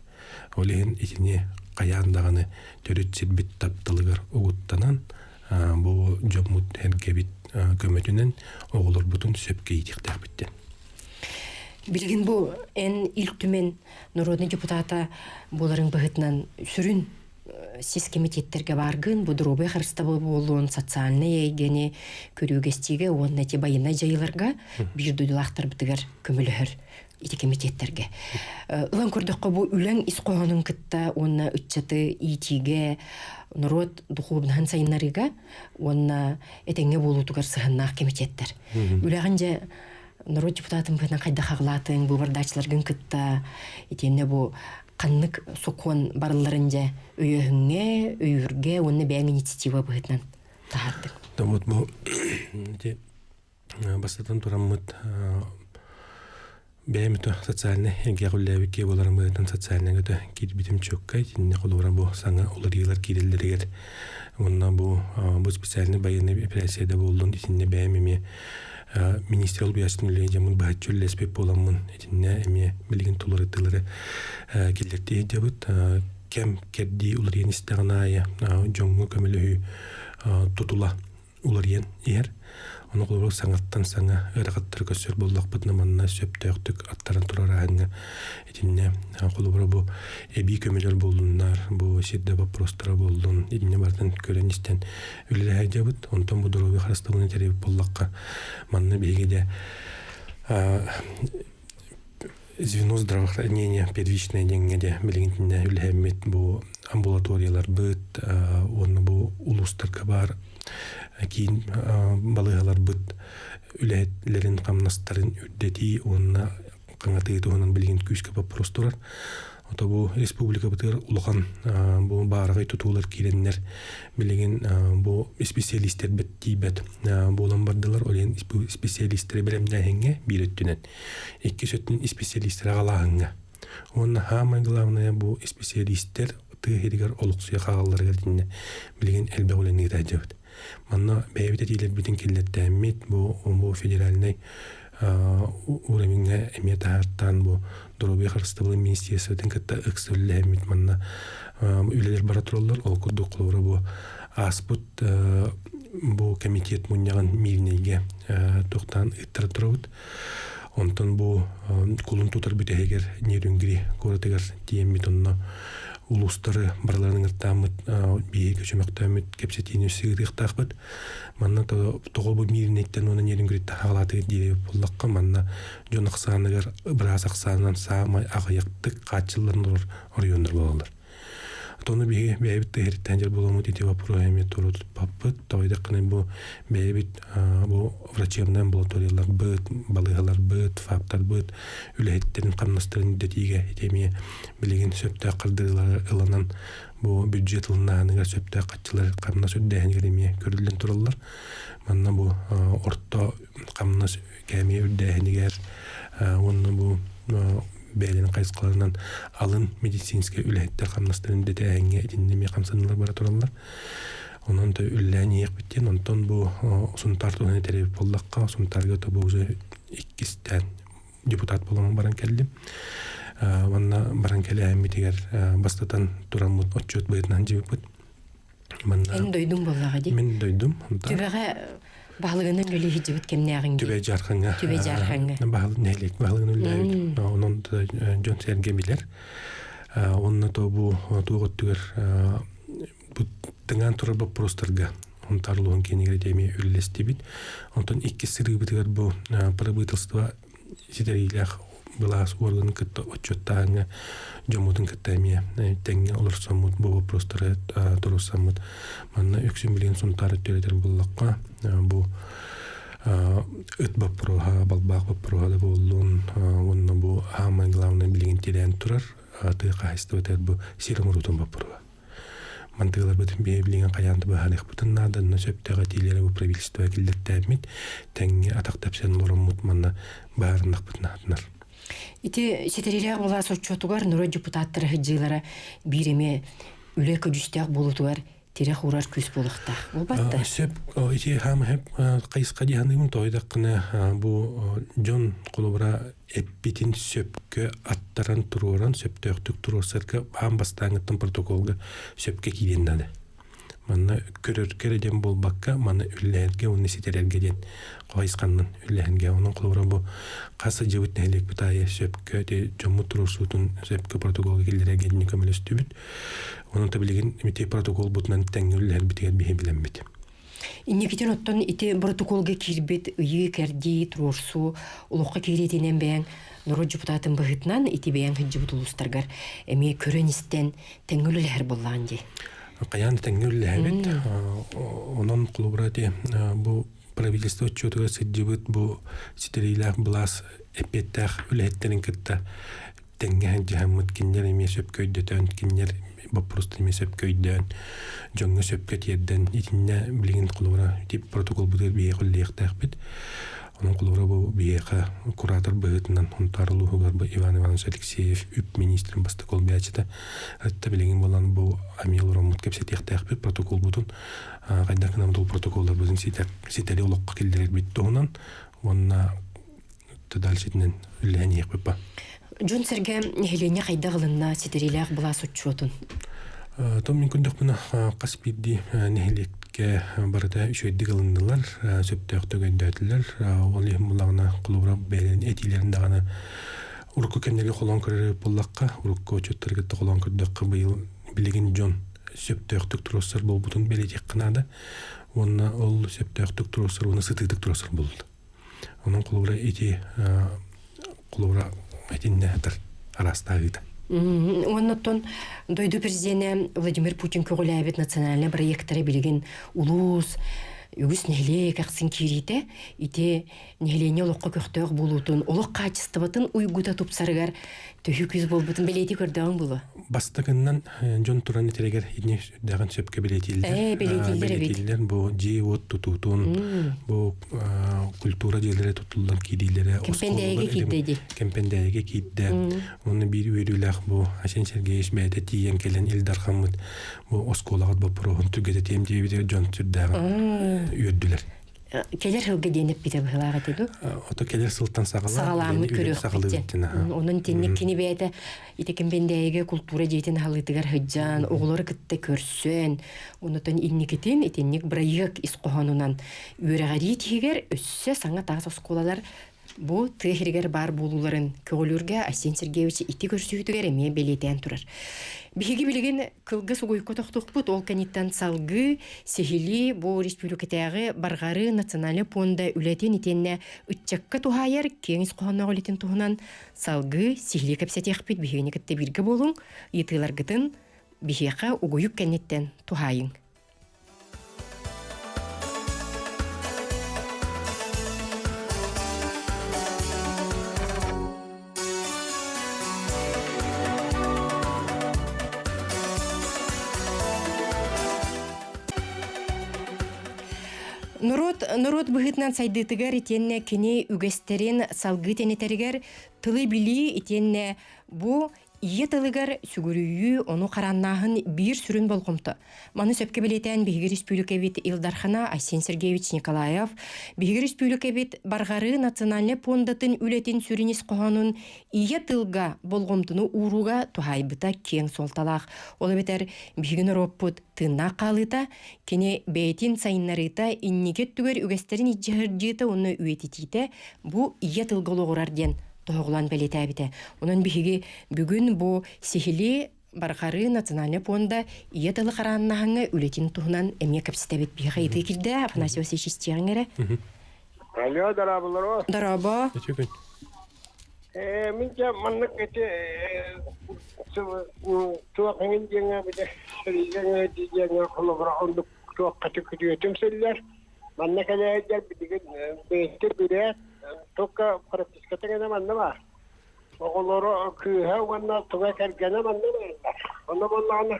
Олен итине каяндаганы төрөтсүт бит таптылыгар угуттанан бу жомут хергебит көмөтүнөн оголор бутун сөпкө итиктак биттен. Билген бу эн илктүмен народный депутата буларын быгытынан сүрүн сис комитеттерге баргын бу дробы харстабы болуун социальный эгени көрүүгестиге онна те байына жайыларга бир дудулактар битигер көмөлөр ити комитеттерге. Улан көрдөккө бу үлөң ис койгонун кытта онна үтчаты итиге народ духовный сайыннарыга онна этеңге болутугар сыгыннак комитеттер. Үлөгөнжө народ депутатын бынан кайда хаглатын бу бардачыларгын кытта этене бу каннык сокон барларынжа өйөңгө өйүргө онна бәң инициатива бытынан тахарды. Да вот бу те бастан тураммыт бәймето социальный геолевике боларым бытан социальный гөтө кирбитим чөккай тинне колора бу саңа уларыйлар кирелдеригер онна бу специальный военный операцияда болдун тинне бәймеме министр олбиясын үлейдемін бәтчүл леспеп боламын етінне әме білген тұлары тылары келдерді едебіт кәм кәбді ұларien істіғанайы жоңғы көмілі тұтыла ұларien ер оны қолыбық саңаттан саңа ұрақаттар көсір болдақ бұдына манна сөпті өқтік аттарын тұрар ағыңа етінне қолыбыра бұл әбей көмілер болдыңдар бұл сирді вопростары болдың етінне бардың көрен істен өлі әйде бұд онтан бұл дұрауы қарастығыны тәребіп болдаққа манна бейгеде звено здравоохранения первичное деньги билигинтинне үлһәммит бу амбулаториялар быт, онны бу улустарга бар, кийин балыгалар быт үләтләрен камнастарын үрдәти, онна каңаты туһунан билигин күскә вопростар. Ото бу республика бытыр улган бу барыгы тутулар киреннер билеген бу специалисттер беттибет булан бардылар олен специалисттер белемдә хәңгә биреттенен. Икки сөттен специалисттер агалагынга. Онна хамы главное бу специалисттер тыгыргар олуксуя хагалларга динне билеген элбе олен итәҗәбет. Манна бәйбит дилер битен килләттәмит бу федеральный уровеньга эметартан бу дороби харстабыл министерствотен кытта ыксылләмит манна үлелер баратроллар ол курдуклары бу аспут бу комитет муньяган мирнеге токтан иттертробут онтон бу кулун тутар битегер нерүнгри коратыгар тиеммит онно улустары барларының ыртамыт бие көчөмөктөмүт кепсетини сыгырыктакбыт манна тогол бу мирнеттен оны нерүнгри тагалаты дире буллакка манна жонаксаныгар бираз аксанан саамай агаяктык качылларын орыйондар болалар. Тону бие бейбит тегерттен боломут ити вопрос эми турут паппыт тойда кыны бу бейбит бу врачебный амбулаториялар быт, балыгалар быт, фаптар быт, үлеттерин камнастырын детиге этеми билеген сөптө кырдырлар ыланан бу бюджет ылнаныга сөптө катчылар камнас өддөгенеме көрүлгөн тураллар. Манна бу орто камнас кеме өддөгенегер онны бу бәлен кайсыкаларынан алын медицинский үләттер камнастырын детегенге этиннеме камсанылар бара тураллар. Онон да үлләни якбиттен онтон бу сунтартуны тереп боллакка сунтарга да бу уже иккистен депутат боламын баран келдим. Манна баран келе митигер бастатан турамут отчет быйтнан жибит. Манна Эн дойдум боллага ди. Мен дойдум. Түбәгә баглыгынан үле хиҗибит кемнәгин. Түбә жарханга. Түбә жарханга. Багыл нелек багылын үлләбит. Онон да Джон Серге билер. Онна то бу тугот түгер бу тыңан турар вопростарга онтарлыгын кенегер теме үллестибит. Онтон икки сыры битер бу правительство сидерилях была орган кытта отчеттаanga жомудун кыттамия теңге олорсомут бу вопростары турусамут манна 3 миллион сум тары төлөтөр буллакка бу ыт бапрога балбак бапрога да болдун онна бу самый главный билген терен турар аты кайстыбытыр бу сиремурутун бапрога мантыйлар бүтүн билген каянды бахалык бүтүн надан сөптөгө тилери бу правительство килдеттемит теңге атактапсан лоромут манна баарындак бүтүн атнар. Ити сетерилер була соччотугар нуро депутаттары хыджылары биреме үле көжүстәк болутугар тирек урар күз болукта. Болбатты. Сөп ити хам хеп кайыска диханымын тойдаккына бу жон колубра эппитин сөпкө аттаран туруран сөптөктүк турурсарга хам бастаңыттын протоколга сөпкө кийденнады. Манна көрөркерден болбакка мана үлләргә уны сетерелгә ден кайсканнан үлләргә оның колубра бу касы жыбыт нелек битае сөпкө де жому турусутун сөпкө протоколга келдерге ден көмөлөстүбүт. Onun da bilgin mite protokol butnan tengüller bitiger bihe bilenmedi. Инникитен оттон ити протоколга кирбит ыйы керди турурсу улукка киретенен бәян нуро депутатын быгытнан ити бәян хыджыбыт улустаргар эме көрөнистен теңүлләр булган ди. Каян теңүлләр бит. Onun клубрати бу правительство отчетуга сыджыбыт бу ситерилер блас эпеттах үлеттерин кытта теңге жамыт киндер эме сөпкөйдөтөн киндер просто не сөпкөйдөн жоңго сөпкө тиерден итинне билген кулура тип протокол бутер бие коллектах бит. Onun кулура бу биега куратор быгытынан онтарлуугар бу Иван Иванович Алексеев үп министрин бастыкол биячта атта билген болан бу Амил Ромут кепсетехтах бит протокол бутун кайдакынан бул протоколдар bizin ситери улукка келдирет бит тоонан онна тадалшитнен үлләниек бипа. Джон Серге хелене кайдагылына сетерилер була соччотун. Том мен күндөх мына каспидди нехилекке барыта үшөйдигылындылар, сөптөктөгөндөтүлөр, ол эмулагына кулура белен этилеринде гана урукку кемнерге колон көрөр буллакка, урукку чөттөргө колон көрдөккө быйыл билеген жон сөптөктүк туруссар болбутун белетек кынады. Онна ол сөптөктүк туруссар, оны сытыктык туруссар болду. Онун кулура эти кулура этинне атыр арастагыта. Оннотон дойду президент Владимир Путин көгөләбет национальный проекттары билеген улус үгіс нәле қақсын керейті, ите нәлене олыққа көқтөк болуытын, олық қачыстыбытын уйгута тупсарыгар төхі күз болбытын білеті көрдіғын бұлы. Бастығыннан жон туран етерегер едіне дағын сөпке білетілдер. Білетілдер бұл жи от тұтуытын, бұл культура жерлері тұтылдан кейдейлері. Кемпендәйге кейдейді. Кемпендәйге кейді. Оны бір өйділәқ бұл Асен Сергеевич бәйті тиен келен Илдар Хамыд бұл осколағыд бұл проғын түргеті темдейбі жон түрдәғын үйірділер. Келер хылғы деніп біті бұғылаға деді? Ото келер сылттан сағаламы көріқ бітті. Оның теннек кені бәйті итекін бәндәйге культура дейтін халытығар хыджан, оғылары күтті көрсен. Онытын иннекетін итеннек бірайық исқоғанынан үйіріғари тегер өссі саңа тағыз осколалар бұл тыхергер бар болуларын көгілерге Асен Сергеевич ити көрсүйітігер әме белетен тұрар. Бихиги билеген кылгы сугуйко тоқтуқпыт ол каниттан салгы сехили бұл республикатағы барғары национальный фонда үлетен итенне үтчакка тухайар кеңіз қоғанна олетен туғынан салгы сехили кәпсетеқпет бихигіне кітті біргі болуң етілар гытын бихиға угуюк каниттен тухайың. Народ бұғытнан сайдытығар етенне кене үгестерін салғы тенетерігер тылы білі етенне бұ ие тылығар сүгірүйі оны қараннағын бір сүрін болғымты. Маны сөпке білетен Бейгі Республикабет Илдархана Асен Сергеевич Николаев, Бейгі Республикабет барғары национальный фондатын үлетін сүрінес қоғанын ие тылға болғымтыны ұруға тухайбыта кен солталақ. Олы бетер Бейгі Роппыт тына қалыта, кене бәйтін сайынларыта иннекет түгер үгестерін итжығырдыйты оны үйететейті, бұ ие тылғылы ғырарден тоғылан бәлеті әбіті. Оның бігі бүгін бұ сихили барғары национальный фонда ие тылы қараннағыңа үлетін тұғынан әме кәпсеті бет бігі қайты келді. Афанасий Васильевич істеғің әрі? Алло, дарабылар о. Дараба. Минча маннық әте туақыңын жеңа біде шырийгеңа дейгеңа құлығыра ондық туаққа түкіді өтім сөйлер. Маннық әлі әдер бідеген бейті бірі Тока пропискатыгана маннама. Оголоро кыха ванна тога кергена маннама. Онда боллана.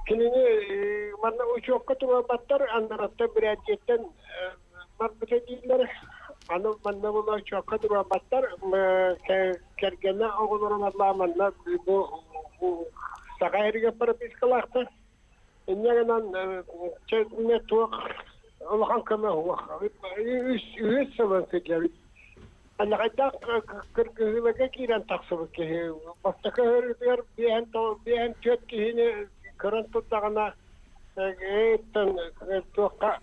Кинини манна учокка туга баттар андаратта бирәҗеттен марбыта диләр. Аны манна була учокка туга баттар кергена оголоро манна бу сагайрга пропискалакта. Иннегенан чәтне туак Allah'ın kama huwa. Üç zaman seçer. Ana kadar kırkızlığa kiran taksıbı ki. Bastaka hırıyor bir an çöt ki yine kırın tutağına etten tuqa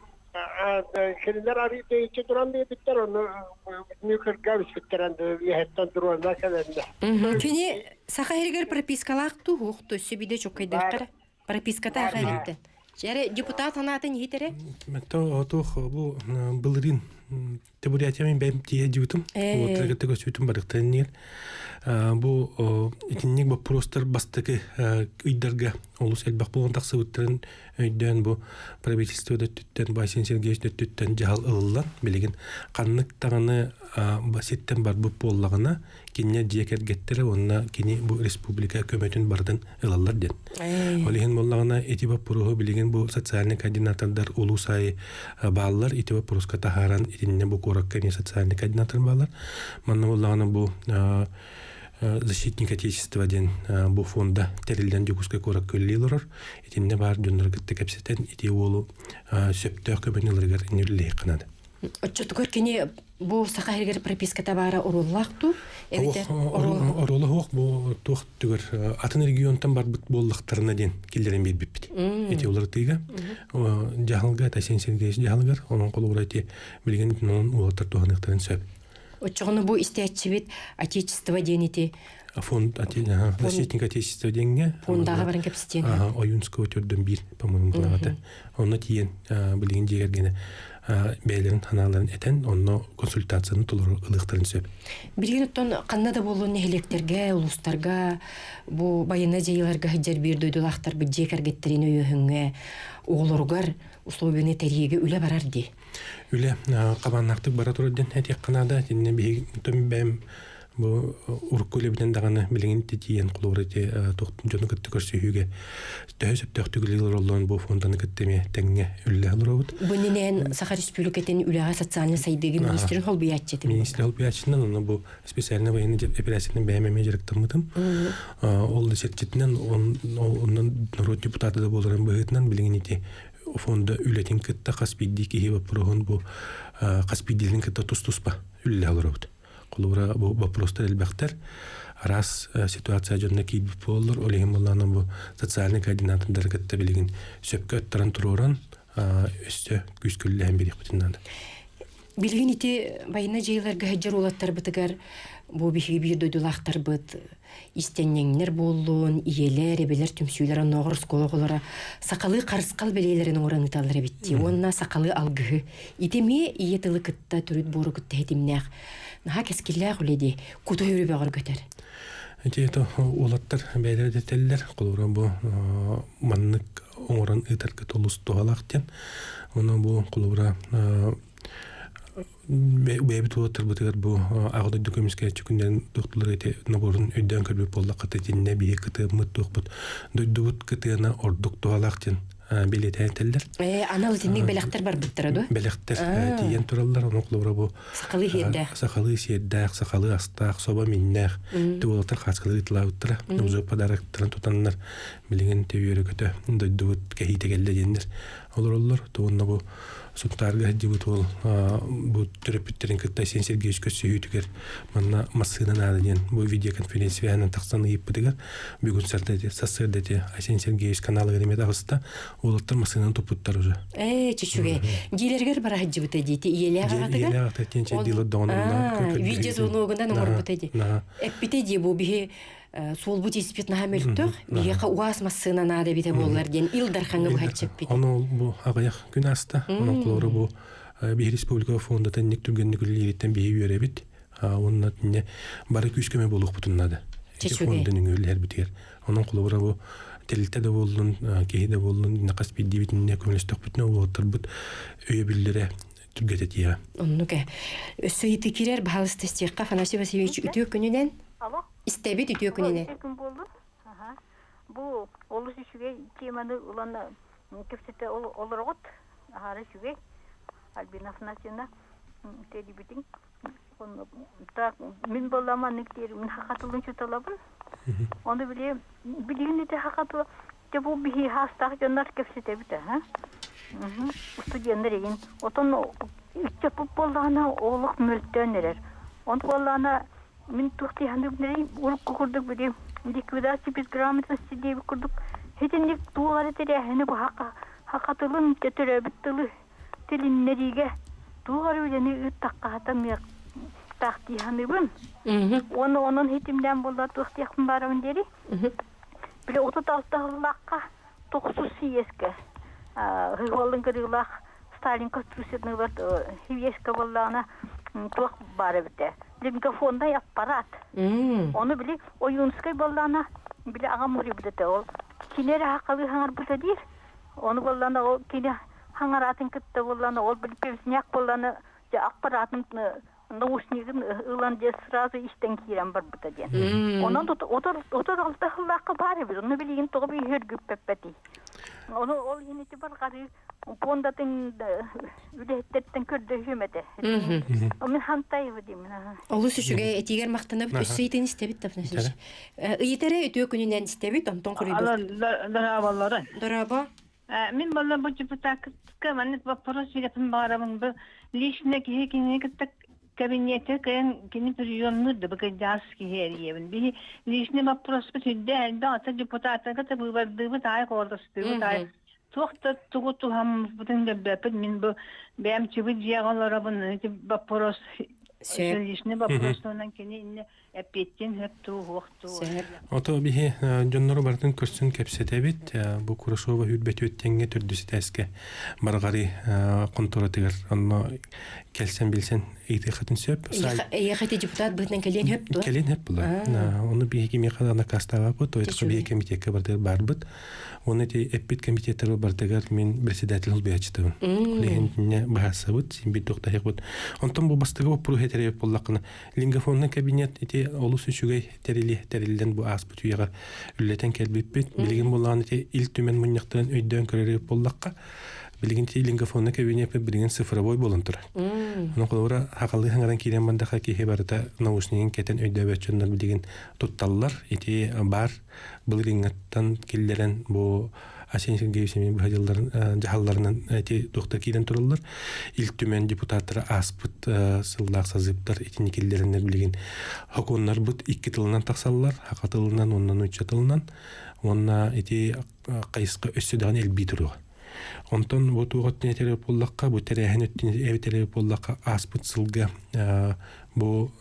keliler arayıp içi duran diye bitter onu nükür gavis bittiren de yehetten duran ne kadar. Kini sahayırgar propiskalaktı huqtu sübide çok kaydakır. Propiskata hayretten. Жәрі депутат анатын етере? Мәтті отуқ бұл бұлырын тебуриатиямен бәйім тие жүйтім. Отырғытты көсүйтім барықтарын ер. Бұл етіннек бұл простыр бастықы үйдерге олыс әлбақ болған тақсы өттерін өйден бұл правительство дөттіттен, Асен Сергеевич дөттіттен жағал ылылан білеген қаннық тағаны басеттен бар бұл болағына кенне жекер геттері, онына кені бұл республика көметін бардын ылалар ден. Олеген болағына етібап бұрығы білеген бұл социальный координатордар олу сайы бағалар, етібап бұрысқа тахаран етінне бұл қораққа социальный координатор бағалар. Манна болағына бұл защитник Отечества ден бұл фонда тәрілден жүкіске қорак көллейлерір. Етінне бар жөндіргітті кәпсетен еті олу сөпті көмінілерігер үнерлей қынады. Отчетугар кені бұл сақайыргер прописката бары ороллақту? Оролы оқ бұл тоқ түгір атын регионтан бар бұт боллақтарына ден келдерін бейбіп біт. Еті олар тыйға жағылға, Асен Сергеевич жағылғар, оның қолы ұрайты білген оның олаттар туғанықтарын сөп. Отчоғыны бұл істәтші бет Отечество денеті фонд защитник отечества деньги. Фондағы барын кепстен. Оюнского түрден бир, по-моему, кылагата. Онна тиен билген жегергене бәйлерин ханаларын этен, онно консультацияны толору ылыктырын сөп. Билген оттон каннада болуун нехелектерге, улустарга, бу байына жайыларга хиджар бир дойдулактар бу жекергеттерин өйөһүнгө, оголоргар условияны тәриеге үле барар ди. Үле кабаннактык бара турден этек канада, тинне би төмбәм бу уркуле билен даганы билген тиен кулурыте токтун жону кытты көрсөйгө төсөп төктүгүлөр оллон бу фонданы кыттеме теңге үлле алырбыт. Бунинен Саха Республикатын үлега социальный сайдыгы министрин холбуяччети. Министр холбуяччынан аны бу специальный военный операцияны бәймеме жеректирмитим. Ол десетчитинен онун народ депутаты да болорун быгытынан билген ити фонда үлетин кытта Каспийди киһи вопрогон бу Каспийдилин кытта тус-туспа үлле алырбыт. Колура бу вопростар элбектер раз ситуация жөнүндө кийип болор олегин булланы бу социальный координатордар кытта билген сөпкө өттөрөн туруран өстө күскүлләһен бирик битиннан. Билген ити байына жайларга хаҗар улаттар битигер бу бихи бир дойдулактар бит истеннеңнер боллун, иелер, эбелер түмсүйлөр ногор скологолора сакалы карыскал белелерин ораныталар битти. Онна сакалы алгы. Итеме иетылы кытта түрүт бору кытта хетимнәх. Наха кескилләр үледи. Кута йөрү бәгәр көтер. Эти улаттар бәйләр детелләр кулуран бу маннык оңоран итәркә толус тугалактен. Оны бу кулура бәйбит улаттар бутыгар бу агыды документская чүкүндән доктурлар эти наборын өйдән көрбөп болла кыты тинне бие кыты мыт тукбут. Дойдубут кытына ордук тугалактен билетен теллер. Анал тинник белектер бар биттер ду. Белектер тиен тураллар оны кулура бу сакалы хеддә. Сакалы седдә, сакалы астак, соба миннәх. Тулаттар хаскалы итлауттыра. Нузу подарактарын тутаннар билеген тевере көтө. Дойдубут кәһите келде дендер. Олар туунна бу суттарга дибут ол бу терапевттерин кытта Сен Сергеевич көсөйүтүгер манна массынан аден бу видеоконференцияны таксаны иппидигер бүгүн сардете сассырдете Сен Сергеевич каналы геме дагыста олоттар массынан топуттар уже. Чүчүгө дилергер бара хаҗыбыта дити иеле агатыга. Иеле агатыга дило донунна. Видео зоногундан морбута ди. Эппите ди бу бихи сол бути спит на хамелтөх бияка уас массына нада бите боллар ген илдар хангы бу хачып бит. Аны бу агаяк күн аста. Аны клору бу бир республика фонда тенник түгенник үлелерден бии йөрө бит. Онна тине бары күскеме болук бутуннады. Фондын үлелер битер. Аны клору бу телте де болдун, кеһиде болдун, Каспий дибитинне көмөлөстөк битне олоттар бут өйө биллере түгететия. Оннуке. Сөйти кирер баалысты стекка Афанасий Васильевич үтө күнүнөн. Алло. Истебит үтө күнүнө. Ким болду? Бу олус ишиге теманы улана кепсете олоргот. Шуге. Альбина Афанасьевна телебитин. Так мен болама никтер мен хакатылын чуталабын. Onu bildiğini de hakikaten de bu bir hasta canlar kefsete biter ha. Studiyenlerin oton yapıp bollana oğluk mülktenler. Onu bollana min tuhti handımları uruk kurduk bir likvidasyon biz gramitası diye kurduk. Hetinlik duvarı tere hani bu hakikaten getire bittili tilin nerige duvarı öyle takka hatamıyor. Tahti hanımın. Onun hitimden bulda tuhtiyakın barın deri. Bile 36 yıllıkka 900 siyeske. Hıvalın kırılak Stalin konstrüksiyonu var. Hiyeske bullağına tuğ barı bite. Limka fonda aparat. Onu bile o Yunskay bullağına bile ağamuri bide ol. Kineri hakalı hangar bide değil. Onu bullağına o kine hangaratın kıtta bullağına ol bile pevsinyak bullağına aparatın наушнигин ыланже сразу иштен кирен бар бута ден. Онан отор алты хыллакка бар бир. Уну билген тогы бир хөргүп пеппети. Onu ol yine бар гары пондатын үлеттен көрдө хөмөдө. Мен хантай дим. Олус үчүгө этигер мактанып өсөйтен истебит тафнасыч. Ыйтере өтө күнүнөн истебит онтон курuydu. Дарабалары. Дараба. Мен балла бу депутатка мен вопрос берем барамын бу личный кеһекинек кабинете кени приемный да бagajaski heriyevin bir личный вопрос bütünde da депутатка da bu vardı bu tay kordustu tay toxta tuğutu ham bütün bepet min bu benim çivi diğerlara bunu вопрос лишний вопросынан кини инне эппеттен хөпту хуакту. Ото бихи жоннору бартын көрсүн кепсетебит бу Курашова хүлбет өттенге төрдүсүтәске баргари конторатыгар анно келсен билсен эйти хатын сөп. Яхати депутат бытнан келен хөпту. Келен хөп була. Оны бихи кими кадана кастага бу тойтка бихи комитетке бартыр барбыт. Оны те эппет комитеттер бартыгар мен председатель болбаячтым. Легенне бахасабыт симбит доктор бут. Онтон бу бастыгы бу хетереп боллакны лингофонный кабинет эти олус үчүгөй терилден бу аспыт уяга үллетен келбиппит билген болган эти ил түмен муньяктан өйдөн көрөрөп боллакка билген ти лингофонный кабинет билген цифровой болон тура. Аны колора хакылы хаңаран кирен банда хаки барда наушнигин кетен өйдөбөчөндөр билген тутталлар эти бар билгенден келдерен бу Асен Сергеевич бахадылларын жахалларынан эти доктор кирен туруллар. Илтүмен депутаттары аспыт сыллак сазыптар этиникелдеринен билген хаконнар бут 2 тылынан таксаллар, хака тылынан, оннан 3 тылынан, онна эти кайыска өссөдөгөн элби туруу. Онтон бу тугат нетереп боллакка, бу терехен өттүн эбитереп боллакка аспыт сылга бу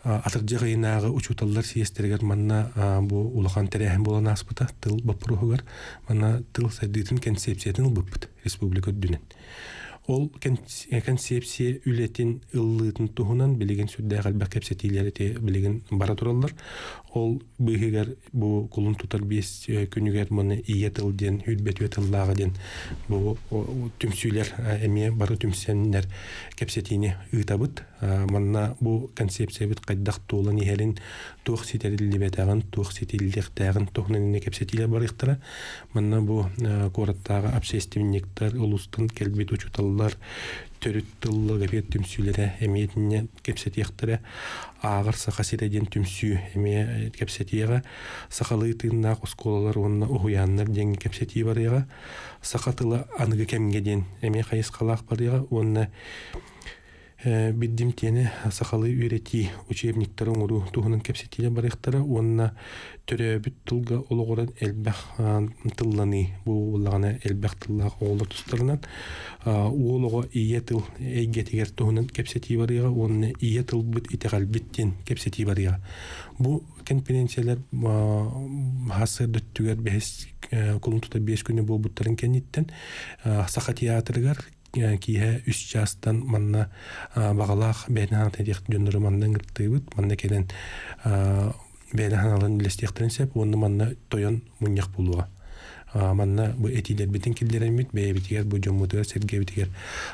атыржыгыйнагы учуталлар сиестергер манна бу улахан терехен болан аспыта тыл бапругар манна тыл садытын концепциятын буппут республика дүнен. Ол концепция үлетин ыллытын тухунан билеген сүддә галбак кепсетиләре те билеген бара тураллар. Ол быгыгар бу кулун тутар 5 күнүгәр моны иятылден хүлбет ветыллагыден бу түмсүләр эме бары түмсәннәр кепсетини ытабыт. Манна бу концепция бит кайдак тулан иһелин тух ситерилибетаган тух ситиллектаган тухнын кепсетиләр барыктыра. Манна бу кораттагы общественниктер улустан келбет учуталлар төрүт тыллы гапет түмсүләре эметинне кепсетияктыра агыр сахасиден түмсү эме кепсетияга сахалы тыннак осколалар онна уяннар ден кепсетии барыга сахатылы аныгы кемгеден эме кайыскалак барыга онна биддим тени сахалы үйрети учебниктарын уру тухунун кепсетиле барыктара онна төрөбүт тылга ологоран элбах тылланы бу улагана элбах тыллак оолор тустарынан уолого иетил эйгетигер тухунун кепсети барыга онна иетил бит итегал биттен кепсети барыга бу конференциялар хасы дөттүгөр бес кулунтута 5 күнү болбуттарын кенниттен саха театрыгар кие 3 частан манна багалах бенан тедик жөндөр мандан гыттыбыт манна келен бенанлын лестектерин сеп онны манна тоyon муньяк булуга манна бу этилер битин килдеремит бебитигер бу жомутер сергебитигер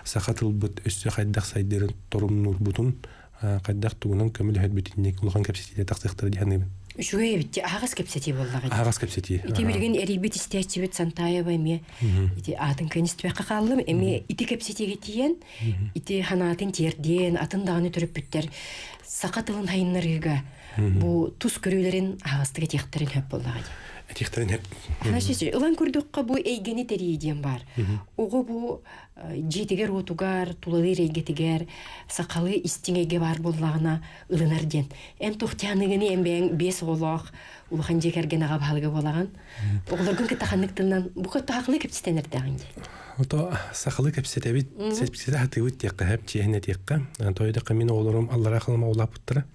сахатыл бут өссө хайдак сайдерин торумнур бутун кайдак тугунан көмүл хет битинник улган капситет таксыктыр диханыбын Шугай бит агас кепсети боллагы. Агас кепсети. Ити билген эрибит истечибит Сантаева эме. Ити атын кенистбек каллым эме ити кепсетиге тиен. Ити ханатын терден атын даганы төрөп бүттер. Сакатылын хайыннарыга бу туз көрүлөрүн агастыга тектерин хөп боллагы. Тектерин хөп. Анашчы улан көрдөккө бу эйгени териден бар. Ого бу жетигер отугар, тулалы рейгетигер, сакалы истиңеге бар боллагына ылынарден. Эм тохтяныгыны эмбең 5 олох, улахан жекерген ага балыгы болаган. Оглоргун кеттаханныктынан бу кеттахлы кепстенердагынды. Ото сакалы кепсетебит, сепсете хатыбыт текка хеп чехне текка. Тойда камин олорум Аллара кылма улапыттыра.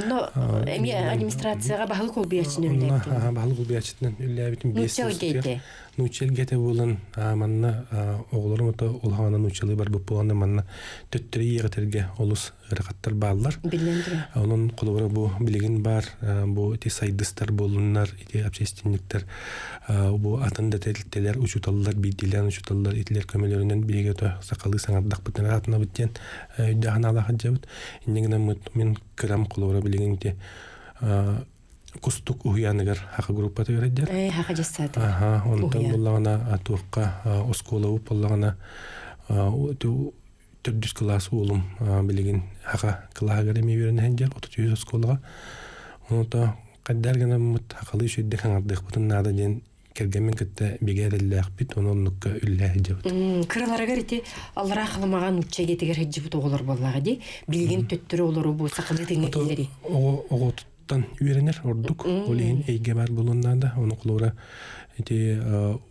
Но эми администрацияга багыл кол биячын үлдәп. Багыл кол биячын үлдәбитин 5 Нучел гете булын манна оглорум ото улханын учылы бар бу булганда манна төттөрү егетерге олус ракаттар баалар. Билендир. Анын колобора бу билеген бар, бу эти сайдыстар болуннар, эти общественниктер, бу атында телтелер учуталлар, бидилер учуталлар, итлер көмөлөрүнөн биге сакалы саңардак бутан атына биттен жахана хажабыт. Индегенен мен крам колобора билегенде кустук уяныгар хака группа тегердер. Хака жасады. Онтон буллагана атуакка осколу буллагана төрдүс класс улум билеген хака клагер эми беренендер 30 осколга. Онто каддаргана мут хакалы шөддө хаңардык бутун нада ден кергенмен кетте бигереллек бит онуннукка үлле жабыт. Кыраларга рити Аллара кылмаган учча кетигер хеджибут оголор боллага ди. Билген төттөрү олору бу сакалы теңгелери. Ого тан үйренер ордук олин эйге бар болунданда оны кулура эти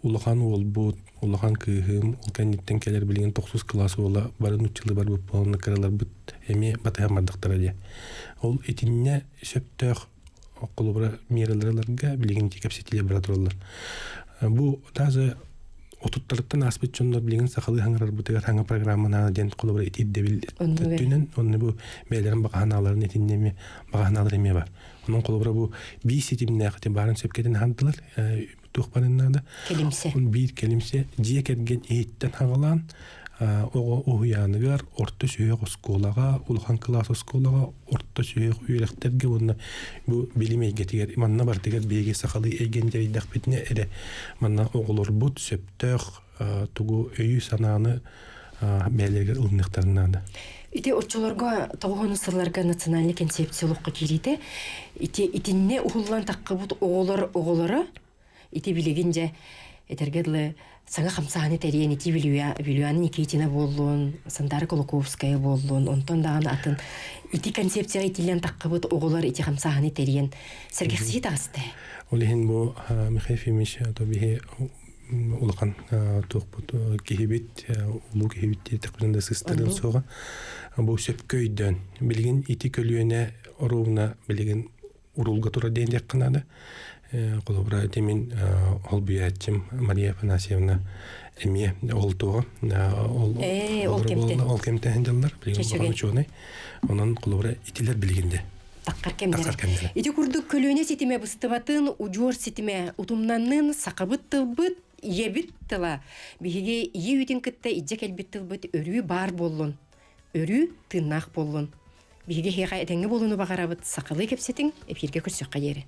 улахан ол бу улахан кыгым улканниттен келер билген 9 класс ола барын учылы бар бу болны кыралар бут эми батыган бардыктара де. Ол итинне сөптөх колубра мираларга билеген кепсетиле братырлар. Бу даже отуттарыттан аспет чондор билеген сахалы хаңарар бутыгар хаңа программана ден колубра итип дебил түнен онны бу мейлерин баганаларын итиннеме баганалар эме бар. Onun kolubra bu bir sitimne akıtı barın söpkeden handılar. Tuhbarınlarda. Kelimse. Bir kelimse diye kergen eğitten havalan o uyanıgar orta süyek oskolaga, ulhan klas oskolaga orta süyek üyeliklerge bununla bu bilim eğgetiger. Manna bartiger bilgi sakalı eğgenleri dakbetine ere. Manna oğulur but söptök tugu öyü sanağını бәлерге ылнықтарынан. Ите отчолорга тоғоны сырларга национальный концепциялыққа келейді. Итинне ухуллан таққыбыт оғылары, ите билегенже этергедлі саңа қамсағаны тәрен ите билуяны Никитина болуын, Сандара Колоковская болуын, онтон даған атын ите концепцияға итилен таққыбыт оғылар ите қамсағаны тәрен сәргексі тағысты. Олеген бұл Михаил Фимиш тобихе улахан тоқпут кехибит улу кехибит текбинде сыстырын соға бу сөпкөйдөн билген ити көлүөнө оруна билген урулга тура дендек кынады колобра темин олбуячым Мария Афанасьевна эме олтого ол кемте хендалар билген чоны онун колобра итилер билгенде Таққар кемдері. Ити күрдік көлөне сетіме бұстыбатын, ұжор сетіме ұтымнанын сақабыт тылбыт, ебіт тыла. Бігеге ие үтін кітті иджек әлбет тылбыт өрі бар болын. Өрі тыннақ болын. Бігеге хеға әтеңі болыны бағарабыт сақылы кепсетін, эфирге көрсек қайері.